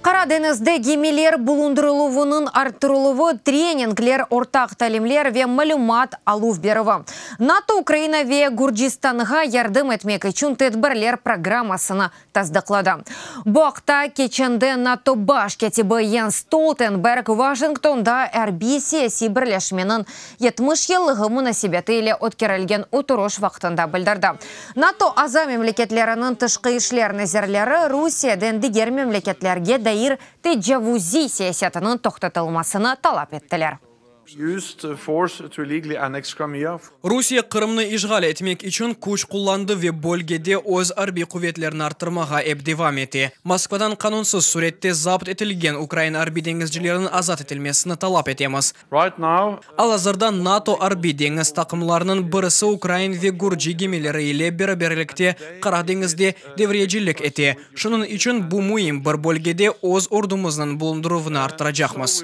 Кара денизде гемелер булундырылуының арттырылуы тренинглер, ортақ талимлер ве малюмат алув беруі. НАТО Украина ве Гурджистанға ярдым етмек үшін тедбірлер программасыны таздықлады. Бұақта кеченде НАТО баш кетібі Йенс Столтенберг Вашингтонда әрби сессия бірлешменің 70 елығы мұнасибеті еле өткерілген отырыш вақтында білдірді. НАТО аза мемлекетлерінің тышқы ішлер нәзерлері Русиядан дигер мемлекетлерге дайыр тежавузи саясатының тоқтатылмасыны талап еттілер. Русия Қырымны ишғал етмек үшін күш қолланды ве бөлгеде өз арби кувветлерін артырмаға эбдевам еті. Москвадан қанунсыз суретте запыт етілген Украина арби деңізчілерінің азат етілмесіні талап етеміз. Ал азырда НАТО арби деңіз тақымларының бірісі Украин ве Гурджи гемелері еле бері-берлікте Қара деңізде деврежілік еті. Шының үшін бұл мұйым бір бөлгеде өз ордумызның бұлындыруыны арттырачақмыз.